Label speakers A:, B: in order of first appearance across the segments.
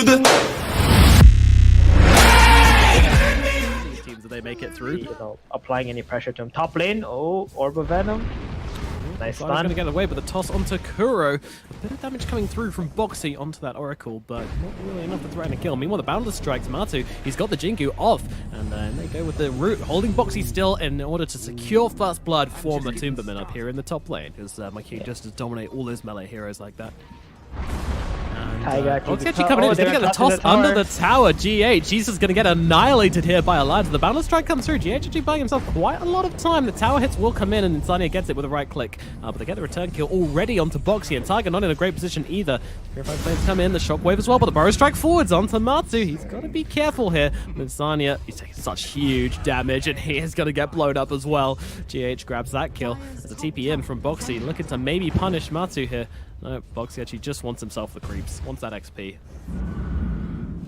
A: to the...
B: These teams, do they make it through?
C: You know, applying any pressure to him. Top lane, oh, Orb of Venom. Nice
B: So I'm
C: stun.
B: going to get away, but the toss onto Kuro. A bit of damage coming through from Boxy onto that Oracle, but not really enough to threaten a kill. Meanwhile, the Boundless strikes Matu. He's got the Jingu off, and then they go with the root, holding Boxy still in order to secure first blood for Matumbaman up here in the top lane, because Mikey just to dominate all those melee heroes like that. Boxy actually coming in. He's going to get the toss under the tower. GH, he's just going to get annihilated here by Alliance. The Boundless strike comes through. GH actually buying himself quite a lot of time. The tower hits will come in, and Insania gets it with a right click. But they get the return kill already onto Boxy, and Tiger not in a great position either. Purified Flames come in, the shockwave as well, but the Burrow strike forwards onto Matsu. He's got to be careful here. Insania, he's taking such huge damage, and he is going to get blown up as well. GH grabs that kill. There's a TP in from Boxy, looking to maybe punish Matsu here. No, Boxy actually just wants himself the creeps, wants that XP.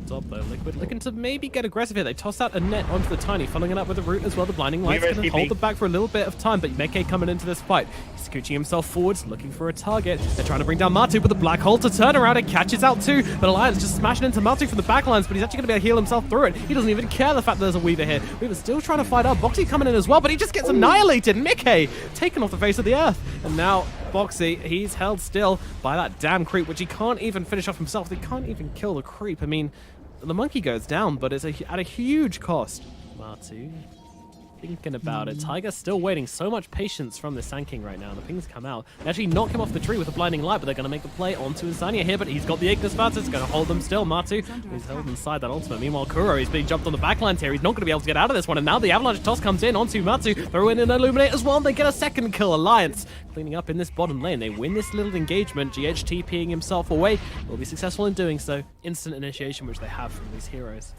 B: Top though, Liquid looking to maybe get aggressive here. They toss out a net onto the Tiny, following it up with a root as well. The Blinding Light's going to hold them back for a little bit of time, but Meke coming into this fight. He's scooching himself forwards, looking for a target. They're trying to bring down Matu, but the Black Hole to turn around and catches out too. But Alliance just smashing into Matu from the backlines, but he's actually going to be able to heal himself through it. He doesn't even care the fact that there's a Weaver here. Weaver's still trying to fight up. Boxy coming in as well, but he just gets annihilated. Meke taken off the face of the earth. And now Boxy, he's held still by that damn creep, which he can't even finish off himself. They can't even kill the creep. I mean, the monkey goes down, but it's at a huge cost. Matu thinking about it. Tiger's still waiting. So much patience from the Sand King right now. The pings come out. They actually knock him off the tree with a blinding light, but they're going to make the play onto Insania here, but he's got the Ignis Fats. It's going to hold them still. Matu, he's held inside that ultimate. Meanwhile, Kuro, he's being jumped on the backlines here. He's not going to be able to get out of this one, and now the Avalanche toss comes in onto Matu. Throw in an Illuminate as well, and they get a second kill. Alliance cleaning up in this bottom lane. They win this little engagement. GH TPing himself away. Will be successful in doing so. Instant initiation, which they have from these heroes.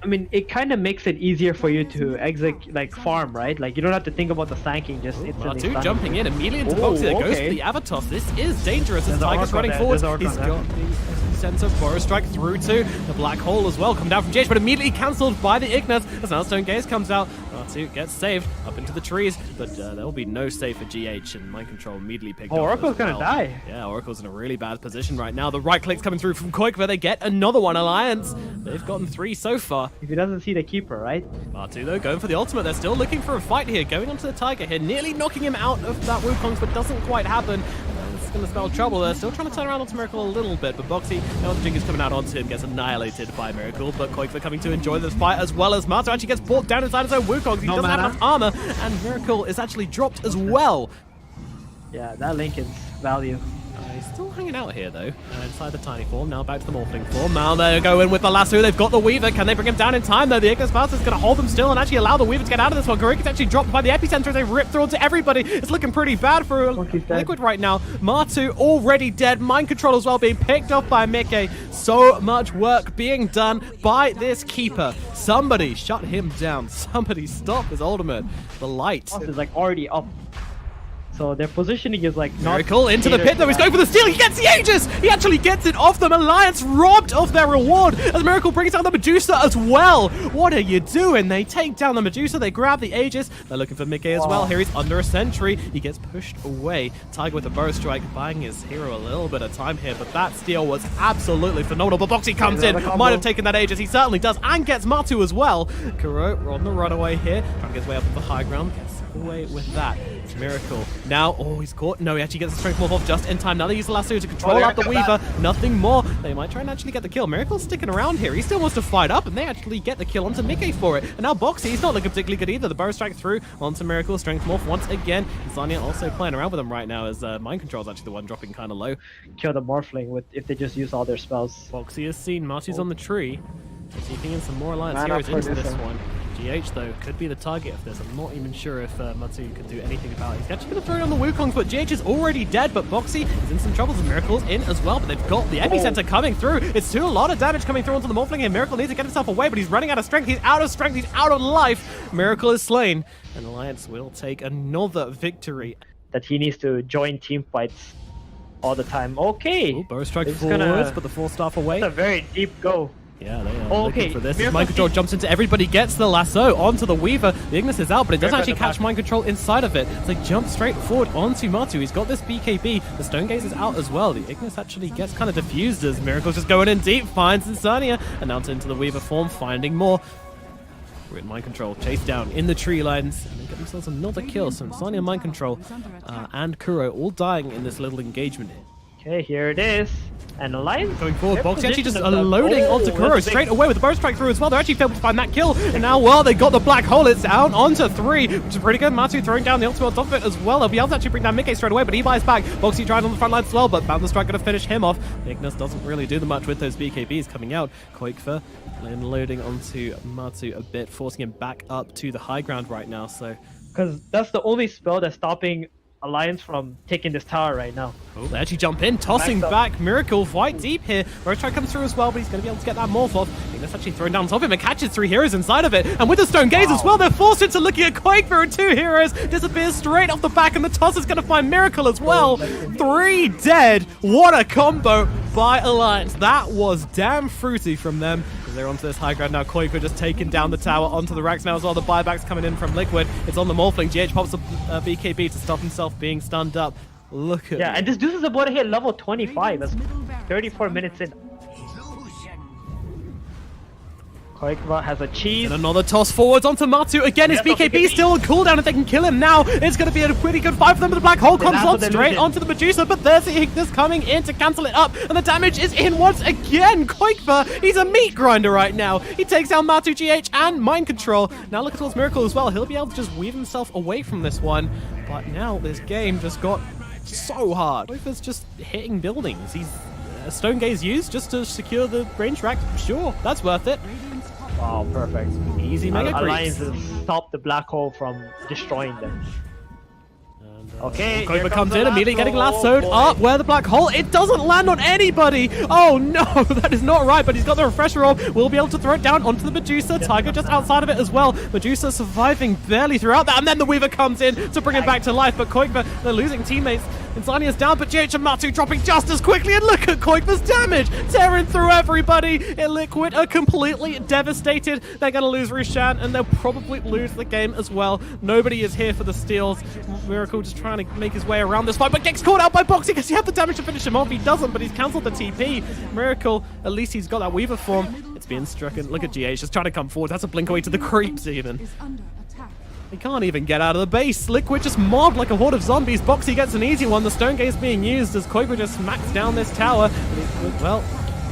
C: I mean, it kind of makes it easier for you to exit, like, farm, right? Like, you don't have to think about the thanking, just instantly
B: Matu jumping in immediately into Boxy. That goes for the Avatos. This is dangerous as Tiger's running forward. He's got the center Burrow strike through to the Black Hole as well. Come down from GH, but immediately cancelled by the Ignis as now Stone Gaze comes out. Matu gets saved up into the trees, but there will be no save for GH, and Mind Control immediately picked up.
C: Oracle's gonna die.
B: Yeah, Oracle's in a really bad position right now. The right click's coming through from Koik, where they get another one. Alliance, they've gotten 3 so far.
C: If he doesn't see the keeper, right?
B: Matu though, going for the ultimate. They're still looking for a fight here. Going onto the Tiger here, nearly knocking him out of that Wukong's, but doesn't quite happen. It's going to spell trouble. They're still trying to turn around onto Miracle a little bit, but Boxy, now the Jinx coming out onto him, gets annihilated by Miracle, but Koik coming to enjoy this fight as well as Matu actually gets brought down inside his own Wukong. He doesn't have enough armor, and Miracle is actually dropped as well.
C: Yeah, that Lincoln's value.
B: He's still hanging out here though, inside the tiny form. Now back to the morphling form. Now they go in with the lasso. They've got the Weaver. Can they bring him down in time though? The Ignis Fast is going to hold them still and actually allow the Weaver to get out of this one. Garika's actually dropped by the epicenter as they rip through onto everybody. It's looking pretty bad for Liquid right now. Matu already dead. Mind Control as well being picked off by Meke. So much work being done by this keeper. Somebody shut him down. Somebody stop his ultimate. The light
C: is like already up. So their positioning is like not...
B: Miracle into the pit though, he's going for the steal, he gets the Aegis! He actually gets it off them. Alliance robbed of their reward as Miracle brings down the Medusa as well. What are you doing? They take down the Medusa, they grab the Aegis, they're looking for Mickey as well. Here he's under a sentry, he gets pushed away. Tiger with a Burrow strike, buying his hero a little bit of time here, but that steal was absolutely phenomenal. But Boxy comes in, might have taken that Aegis, he certainly does, and gets Matu as well. Kuro on the runaway here, trying to get his way up to the high ground, gets away with that. Miracle. Now, oh, he's caught. No, he actually gets the strength morph off just in time. Now they use the lasso to control out the Weaver. Nothing more. They might try and actually get the kill. Miracle's sticking around here. He still wants to fight up, and they actually get the kill onto Mickey for it. And now Boxy, he's not looking particularly good either. The Burrow strike through onto Miracle. Strength morph once again. Insania also playing around with him right now as Mind Control's actually the one dropping kind of low.
C: Kill the Morphling with if they just use all their spells.
B: Boxy has seen Matu's on the tree. Taking in some more Alliance heroes into this one. GH though could be the target of this. I'm not even sure if Matu could do anything about it. He's actually going to throw it on the Wukong, but GH is already dead. But Boxy is in some trouble. The Miracle's in as well, but they've got the epicenter coming through. It's too a lot of damage coming through onto the Morphling here. Miracle needs to get himself away, but he's running out of strength. He's out of strength. He's out of life. Miracle is slain, and Alliance will take another victory.
C: That he needs to join team fights all the time. Okay.
B: Burrow strike forwards, but the full staff away.
C: That's a very deep go.
B: Yeah, they are
C: Oh,
B: looking
C: okay.
B: for this.
C: Miracle
B: Mind Control jumps into everybody, gets the lasso onto the Weaver. The Ignis is out, but it doesn't
A: Miracle
B: actually
A: at the
B: catch
A: back.
B: Mind Control inside of it. So they jump straight forward onto Matu. He's got this BKB. The Stone Gaze is out as well. The Ignis actually gets kind of diffused as Miracle's just going in deep, finds Insania, and out into the Weaver form, finding more. With Mind Control, chase down in the tree lines, and they get themselves another kill. So Insania, Mind Control, and Kuro all dying in this little engagement here.
C: Okay, here it is. And Alliance
B: Going forward, Boxy actually just
C: position
B: loading
C: themselves.
B: onto
C: Oh,
B: Kuro
C: that's big.
B: straight away with the burst strike through as well. They're actually able to find that kill, and now, well, they got the black hole. It's down onto 3, which is pretty good. Matu throwing down the ultimate on top of it as well. They'll be able to actually bring down Mickey straight away, but he buys back. Boxy tried on the front line as well, but Boundless Strike going to finish him off. Ignis doesn't really do much with those BKBs coming out. Koikfer then loading onto Matu a bit, forcing him back up to the high ground right now. So,
C: Because that's the only spell that's stopping Alliance from taking this tower right now.
B: oh, they actually jump in, tossing
C: Backed up.
B: back Miracle quite deep here. Rostrike comes through as well, but he's going to be able to get that morph off. Ignis actually thrown down on top of him and catches 3 heroes inside of it. And with the Stone Gaze as well, they're forced into looking at Quakebear, and 2 heroes disappear straight off the back, and the toss is going to find Miracle as well. 3 dead. What a combo by Alliance. That was damn fruity from them. As they're onto this high ground now, Quakebear just taking down the tower onto the racks now as well. The buybacks coming in from Liquid. It's on the Morphling. GH pops a BKB to stop himself being stunned up. Look at
C: Yeah, and this dude is about to hit level 25. That's 34 minutes in. Koikva has a cheese.
B: And another toss forwards onto Matu. Again, his
C: Yeah,
B: BKB still on cooldown. If they can kill him now, it's going to be a pretty good fight for them. But the black hole comes
C: that's
B: on
C: what they're
B: straight
C: losing.
B: onto the Medusa. But there's the Ignis coming in to cancel it up. And the damage is in once again. Koikva, he's a meat grinder right now. He takes down Matu, GH, and Mind Control. Now look at towards Miracle as well. He'll be able to just weave himself away from this one. But now this game just got so hard. Koikva's just hitting buildings. He's a Stone Gaze used just to secure the range rack. Sure, that's worth it.
C: Wow, perfect.
B: Easy mega
C: Alliance
B: creeps.
C: has stopped the black hole from destroying them. Okay,
B: Koikva
C: here
B: comes
C: the
B: in, immediately getting lassoed
C: boy.
B: up where the black hole. It doesn't land on anybody. Oh no, that is not right, but he's got the refresher orb. We'll be able to throw it down onto the Medusa. Tiger just outside of it as well. Medusa surviving barely throughout that, and then the Weaver comes in to bring him back to life, but Koikva, they're losing teammates. Insania's down, but GH and Matu dropping just as quickly, and look at Koikva's damage! Tearing through everybody! Liquid are completely devastated. They're going to lose Rushan, and they'll probably lose the game as well. Nobody is here for the steals. Miracle just trying to make his way around this fight, but gets caught out by Boxy because he had the damage to finish him off. He doesn't, but he's cancelled the TP. Miracle, at least he's got that Weaver form. It's being stricken. Look at GH just trying to come forward. That's a blink away to the creeps even. He can't even get out of the base. Liquid just mobbed like a horde of zombies. Boxy gets an easy one. The Stone Gaze being used as Koikva just smacks down this tower. Well,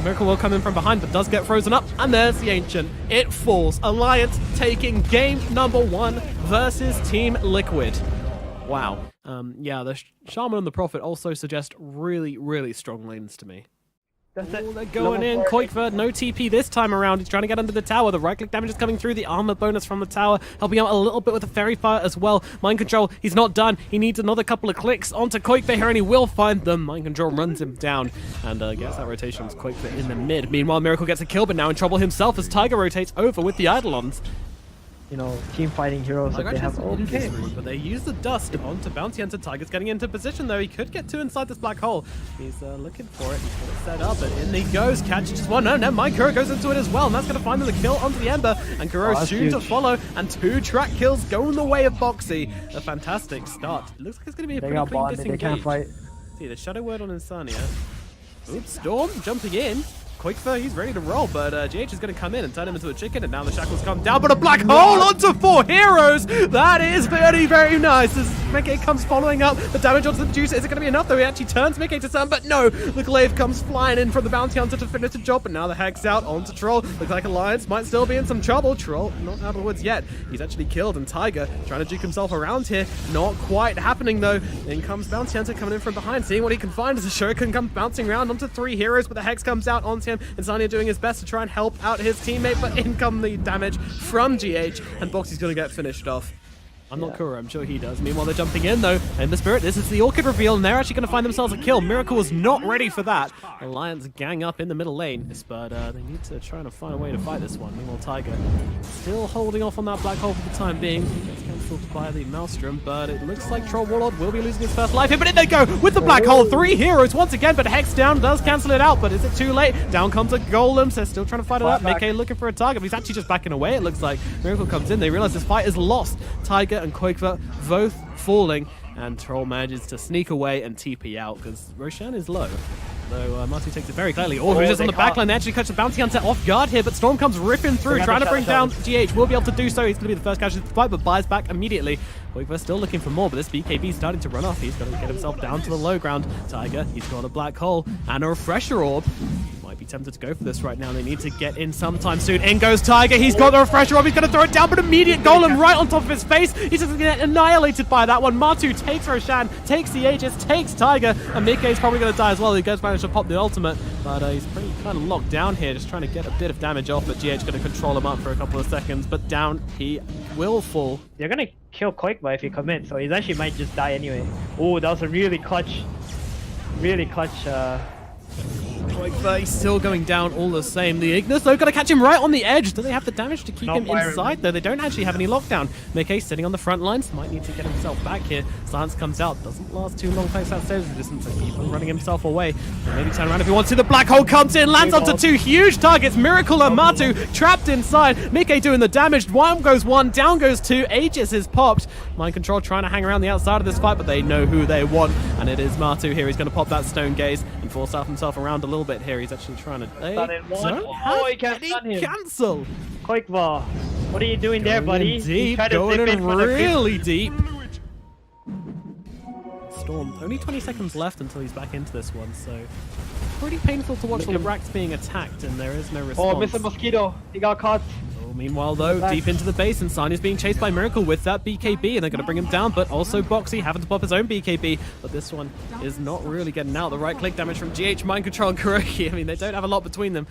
B: Miracle will come in from behind, but does get frozen up. And there's the Ancient. It falls. Alliance taking game number 1 versus Team Liquid. Wow. Yeah, the Shaman and the Prophet also suggest really, really strong lanes to me.
C: That's it.
B: Oh, they're going in.
C: Level 4.
B: Koikva, no TP this time around. He's trying to get under the tower. The right-click damage is coming through. The armor bonus from the tower, helping out a little bit with the Fairy Fire as well. Mind Control, he's not done. He needs another couple of clicks onto Koikva here, and he will find them. Mind Control runs him down, and gets that rotation with Koikva in the mid. Meanwhile, Miracle gets a kill, but now in trouble himself as Tiger rotates over with the Eidolons.
C: You know, team fighting heroes that they have. Okay.
B: But they use the dust onto Bounty Hunter. Tiger's getting into position though. He could get 2 inside this black hole. He's looking for it. He's got it set up, and in he goes. Catches just one. No, never mind. Kuro goes into it as well, and that's going to find them the kill onto the Ember. And Kuro's
C: that's
B: soon to
C: huge.
B: follow, and 2 track kills go in the way of Boxy. A fantastic start. It looks like it's going to be a
C: They
B: pretty
C: got
B: clean
C: bonded. They can't
B: disengage.
C: fight.
B: See the Shadow Word on Insania. Oops, Storm jumping in. Koikva, he's ready to roll, but GH is going to come in and turn him into a chicken, and now the shackles come down, but a black hole onto 4 heroes! That is very, very nice as Mickey comes following up. The damage onto the Medusa, is it going to be enough though? He actually turns Mickey to sun, but no! The glaive comes flying in from the Bounty Hunter to finish the job, but now the Hex out onto Troll. Looks like Alliance might still be in some trouble. Troll not out of the woods yet. He's actually killed, and Tiger trying to juke himself around here. Not quite happening though. In comes Bounty Hunter coming in from behind, seeing what he can find as the Shuriken comes bouncing around onto 3 heroes, but the Hex comes out onto him. Insania doing his best to try and help out his teammate, but in come the damage from GH, and Boxy's going to get finished off. I'm not Kuro, I'm sure he does. Meanwhile, they're jumping in, though. And the Spirit, this is the Orchid reveal, and they're actually going to find themselves a kill. Miracle was not ready for that. Alliance gang up in the middle lane, but they need to try and find a way to fight this one. Meanwhile, Tiger still holding off on that black hole for the time being. He gets cancelled by the Maelstrom, but it looks like Troll Warlord will be losing his first life here, but in they go with the black hole. 3 heroes once again, but Hex down does cancel it out, but is it too late? Down comes a Golem, so they're still trying to fight it up. Mickey looking for a target, but he's actually just backing away, it looks like. Miracle comes in, they realize this fight is lost. Tiger and Quakever both falling, and Troll manages to sneak away and TP out, because Roshan is low. Though Matu takes it very clearly. Oh, just on the backline. They actually catch the Bounty Hunter off guard here, but Storm comes ripping through, trying to bring down GH. Will be able to do so. He's going to be the first casualty to the fight, but buys back immediately. Quakever's still looking for more, but this BKB is starting to run off. He's going to get himself down to the low ground. Tiger, he's got a black hole and a refresher orb. Might be tempted to go for this right now. They need to get in sometime soon. In goes Tiger. He's got the refresher orb. He's going to throw it down, but immediate Golem right on top of his face. He's just going to get annihilated by that one. Matu takes Roshan, takes the Aegis, takes Tiger, and Mickey's probably going to die as well. He goes manage to pop the ultimate, but he's pretty kind of locked down here, just trying to get a bit of damage off, but GH going to control him up for a couple of seconds, but down he will fall.
C: They're going to kill Quakever if he commits, so he actually might just die anyway. Oh, that was a really clutch.
B: Quakever, he's still going down all the same. The Ignis, though, gotta catch him right on the edge. Do they have the damage to keep him inside, though? They don't actually have any lockdown. Mickey sitting on the front lines, might need to get himself back here. Silence comes out, doesn't last too long thanks to that stage resistance, so keep on running himself away. Maybe turn around if he wants to. The black hole comes in, lands onto 2 huge targets. Miracle and Matu trapped inside. Mickey doing the damage. Down goes 1, down goes 2. Aegis is popped. Mind Control trying to hang around the outside of this fight, but they know who they want, and it is Matu here. He's going to pop that Stone Gaze and force himself around a little bit here. He's actually trying to...
C: He can't stun him.
B: Cancel!
C: Quakever, what are you doing there, buddy?
B: Deep, going in really deep. Storm, only 20 seconds left until he's back into this one, so pretty painful to watch the Rax being attacked, and there is no response.
C: Oh, Mr. Mosquito, he got caught.
B: Meanwhile, though, deep into the base, and Sign is being chased by Miracle with that BKB, and they're going to bring him down, but also Boxy having to pop his own BKB, but this one is not really getting out. The right-click damage from GH, Mind Control, and Kuroki. I mean, they don't have a lot between them.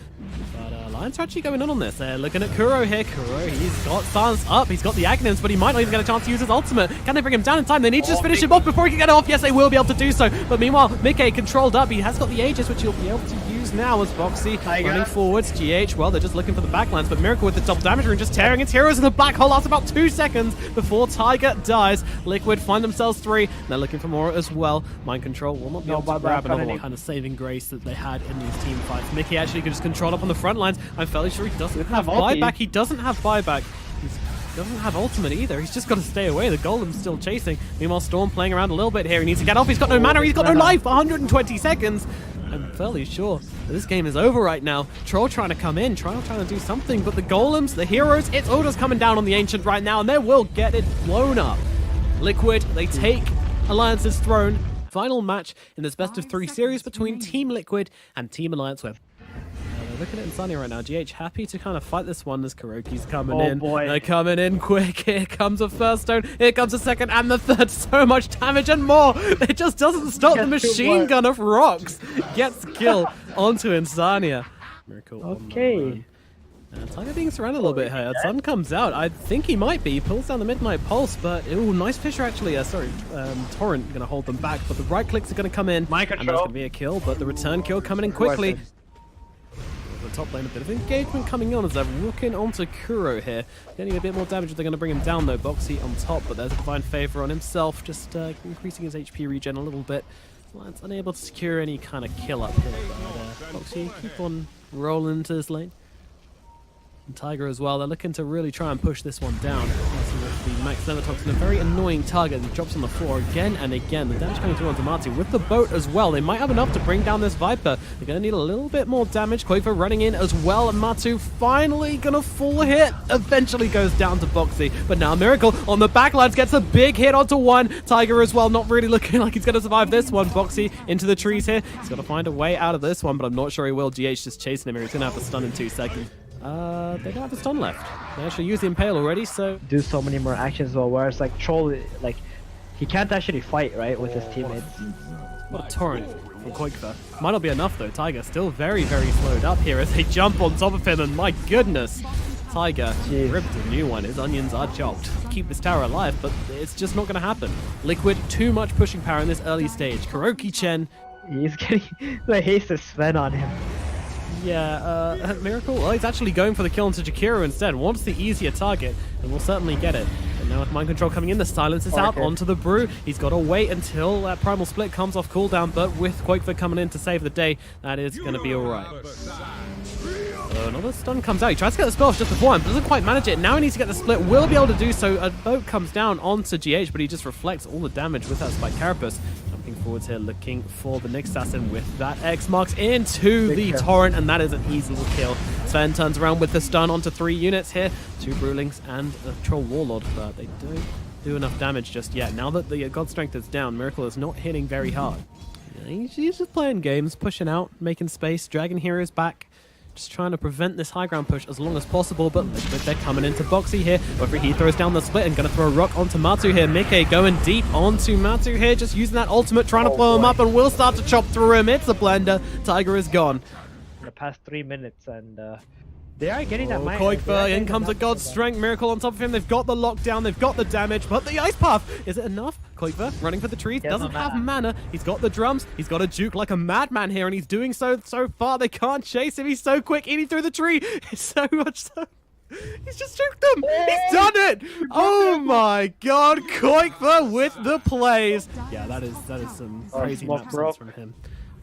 B: But Lions are actually going on this. They're looking at Kuro here. Kuro, he's got Silence up, he's got the Aghanims, but he might not even get a chance to use his ultimate. Can they bring him down in time? They need to just finish him off before he can get it off. Yes, they will be able to do so. But meanwhile, Mickey controlled up. He has got the Aegis, which he'll be able to use now as Boxy running forwards. GH, well, they're just looking for the backlines, but Miracle with the double damage and just tearing its heroes in the black hole. Lasts about 2 seconds before Tiger dies. Liquid find themselves 3. And they're looking for more as well. Mind Control will not be able to grab another one. Kind of saving grace that they had in these team fights. Mickey actually could just control up on the front lines. I'm fairly sure he doesn't have buyback. He doesn't have buyback. He doesn't have ultimate either. He's just got to stay away. The Golem's still chasing. Meanwhile, Storm playing around a little bit here. He needs to get off. He's got no mana. He's got no life. 120 seconds. I'm fairly sure that this game is over right now. Troll trying to come in, trying to do something, but the Golems, the heroes, it's all just coming down on the Ancient right now, and they will get it blown up. Liquid, they take Alliance's throne. Final match in this best-of-3 series between Team Liquid and Team Alliance Web. Looking at Insania right now. GH happy to kind of fight this one as Kuroki's coming in.
C: Boy.
B: They're coming in quick. Here comes a first stone. Here comes a second and the third. So much damage and more. It just doesn't stop. The machine gun of rocks gets kill onto Insania. Miracle.
C: Okay.
B: And Tiger being surrounded a little bit here. Sun comes out. I think he might be. He pulls down the Midnight Pulse, but ooh, nice Fisher actually. Torrent going to hold them back, but the right clicks are going to come in. And there's going to be a kill, but the return kill coming in quickly. The top lane, a bit of engagement coming on as they're looking onto Kuro here. Getting a bit more damage. They're going to bring him down though. Boxy on top, but there's a Divine Favor on himself, just increasing his HP regen a little bit. Lance unable to secure any kind of kill up here, but Boxy keep on rolling into this lane. And Tiger as well, they're looking to really try and push this one down. The Max Nevertoxin, a very annoying target that drops on the floor again and again. The damage coming through onto Marty with the boat as well. They might have enough to bring down this Viper. They're going to need a little bit more damage. Quakever running in as well, and Matu finally going to full hit. Eventually goes down to Boxy, but now Miracle on the backlines gets a big hit onto one. Tiger as well, not really looking like he's going to survive this one. Boxy into the trees here. He's got to find a way out of this one, but I'm not sure he will. GH just chasing him here. He's going to have to stun in 2 seconds. They don't have a stun left. They actually used the Impale already, so...
C: Do so many more actions though, whereas like Troll, like, he can't actually fight, right, with his teammates.
B: What a torrent from Quakever. Might not be enough though. Tiger still very, very slowed up here as they jump on top of him, and my goodness, Tiger ripped a new one. His onions are chopped. Keep this tower alive, but it's just not going to happen. Liquid, too much pushing power in this early stage. Kuroki Chen.
C: He's getting the haste of Sven on him.
B: Yeah, Miracle, well, he's actually going for the kill onto Jakiro instead. Wants the easier target, and will certainly get it. And now with mind control coming in, the silence is out onto the Brew. He's got to wait until that primal split comes off cooldown, but with Quakefoot coming in to save the day, that is going to be alright. So another stun comes out. He tries to get the spell off just beforehand, but doesn't quite manage it. Now he needs to get the split. Will be able to do so. A boat comes down onto GH, but he just reflects all the damage with that Spike Carapace. Jumping forwards here, looking for the Nyx Assassin with that X marks into the Torrent, and that is an easy little kill. Sven turns around with the stun onto 3 units here. 2 Brewlings and a Troll Warlord, but they don't do enough damage just yet. Now that the God Strength is down, Miracle is not hitting very hard. He's just playing games, pushing out, making space, dragging heroes back. Just trying to prevent this high ground push as long as possible, but they're coming into Boxy here. However, he throws down the split and going to throw a rock onto Matu here. Mickey going deep onto Matu here, just using that ultimate, trying to blow him up, and will start to chop through him. It's a blender. Tiger is gone.
C: In the past 3 minutes, and they are getting that mind.
B: Quakefoot, in comes a God's Strength. Miracle on top of him. They've got the lockdown, they've got the damage, but the Ice Path, is it enough? Quakefoot running for the trees, doesn't have mana. He's got the drums, he's got a juke like a madman here, and he's doing so far. They can't chase him, he's so quick, eating through the tree. It's so much so. He's just juked them! He's done it! Oh my god, Quakefoot with the plays. Yeah, that is some crazy map sense from him.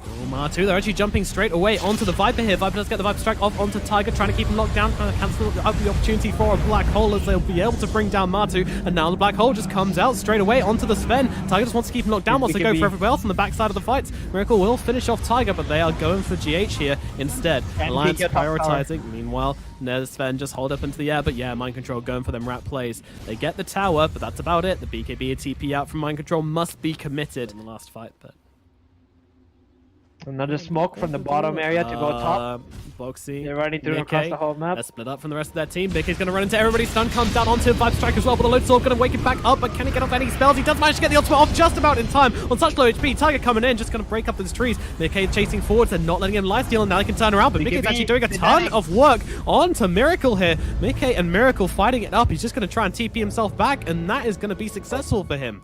B: Oh, Matu, they're actually jumping straight away onto the Viper here. Viper does get the Viper strike off onto Tiger, trying to keep him locked down, trying to cancel out the opportunity for a Black Hole as they'll be able to bring down Matu. And now the Black Hole just comes out straight away onto the Sven. Tiger just wants to keep him locked down, wants to go for everybody else on the backside of the fights. Miracle will finish off Tiger, but they are going for GH here instead. Alliance prioritizing. Meanwhile, Sven just hold up into the air, but yeah, Mind Control going for them rat plays. They get the tower, but that's about it. The BKB and TP out from Mind Control must be committed in the last fight, but...
C: Another smoke from the bottom area to go top.
B: Boxy.
C: They're running through across the whole map.
B: They're split up from the rest of their team. Mickey's going to run into everybody. Stun comes down onto Vibe Strike as well, but the Load Sword going to wake him back up. But can he get off any spells? He does manage to get the ultimate off just about in time on such low HP. Tiger coming in, just going to break up these trees. Mickey chasing forwards and not letting him lifesteal, and now he can turn around. But Mickey's actually doing a ton of work onto Miracle here. Mickey and Miracle fighting it up. He's just going to try and TP himself back, and that is going to be successful for him.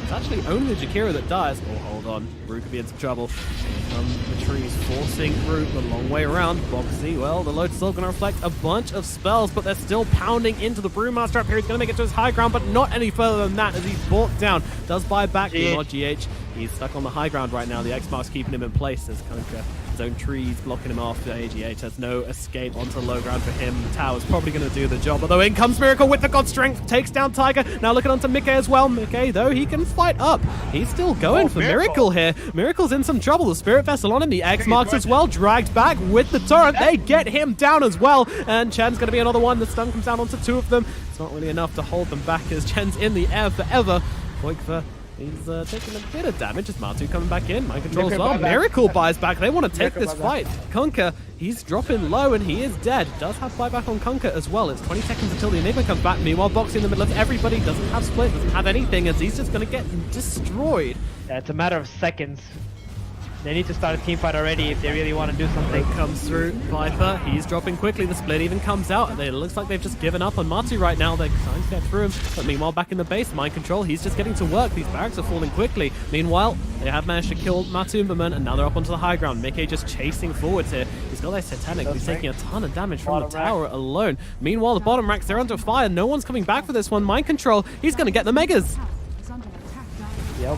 B: It's actually only Jakira that dies. Oh, hold on. Brew could be in some trouble. The trees forcing Brew the long way around. Boxy, well, the load's still going to reflect a bunch of spells, but they're still pounding into the Brewmaster up here. He's going to make it to his high ground, but not any further than that as he's brought down. Does buy back the GH. He's stuck on the high ground right now. The X-Mark's keeping him in place as Kanka, his own trees blocking him off. The AGH has no escape onto low ground for him. The tower's probably going to do the job, although in comes Miracle with the God Strength, takes down Tiger. Now looking onto Mickey as well. Mickey, though, he can fight up. He's still going for Miracle here. Miracle's in some trouble. The Spirit Vessel on him. The X-Marks as well, dragged back with the Torrent. They get him down as well, and Chen's going to be another one. The stun comes down onto 2 of them. It's not really enough to hold them back as Chen's in the air forever. Quakefoot, he's taking a bit of damage as Matu coming back in. Mind Control as well. Miracle buys back. They want to take this fight. Kunkka, he's dropping low and he is dead. Does have buyback on Kunkka as well. It's 20 seconds until the Enigma comes back. Meanwhile, Boxy in the middle of everybody doesn't have split, doesn't have anything, as he's just going to get destroyed.
C: Yeah, it's a matter of seconds. They need to start a team fight already if they really want to do something.
B: Comes through Viper. He's dropping quickly. The split even comes out. It looks like they've just given up on Matu right now. They're trying to get through him. But meanwhile, back in the base, Mind Control, he's just getting to work. These barracks are falling quickly. Meanwhile, they have managed to kill Matu Umberman, and now they're up onto the high ground. Mickey just chasing forwards here. He's got that Satanic. He's taking a ton of damage from the tower alone. Meanwhile, the bottom racks, they're under fire. No one's coming back for this one. Mind Control, he's going to get the Megas.
C: Yep.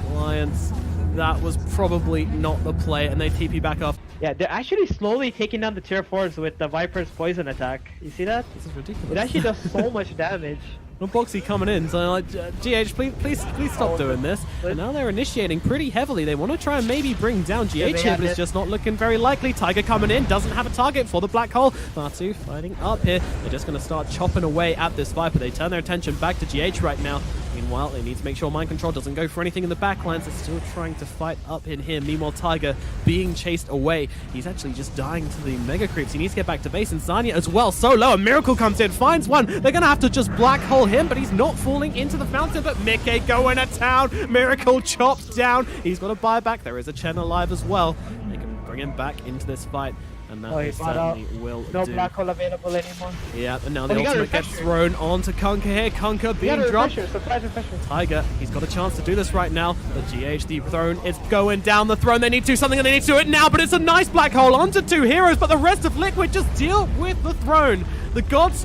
B: Alliance. That was probably not the play, and they TP back off.
C: Yeah, they're actually slowly taking down the tier 4s with the Viper's poison attack. You see that?
B: This is ridiculous.
C: It actually does so much damage.
B: No Boxy coming in, so like, GH, please stop doing this. And now they're initiating pretty heavily. They want to try and maybe bring down GH here, but it's just not looking very likely. Tiger coming in, doesn't have a target for the Black Hole. Matu fighting up here. They're just going to start chopping away at this Viper. They turn their attention back to GH right now. Meanwhile, they need to make sure Mind Control doesn't go for anything in the backlines. They're still trying to fight up in here. Meanwhile, Tiger being chased away. He's actually just dying to the Mega Creeps. He needs to get back to base, and Zanya as well. So low, a Miracle comes in, finds one. They're going to have to just Black Hole him, but he's not falling into the fountain. But Mickey going to town. Miracle chopped down. He's got a buyback. There is a Chen alive as well. They can bring him back into this fight. And that certainly will
C: no
B: do.
C: Black Hole available anymore.
B: Yeah, and now the ultimate gets thrown onto Kunkka here. Kunkka being dropped.
C: Surprise refresher.
B: Tiger, he's got a chance to do this right now. The GH, the throne, is going down the throne. They need to do something, and they need to do it now, but it's a nice Black Hole onto 2 heroes, but the rest of Liquid just deal with the throne. The gods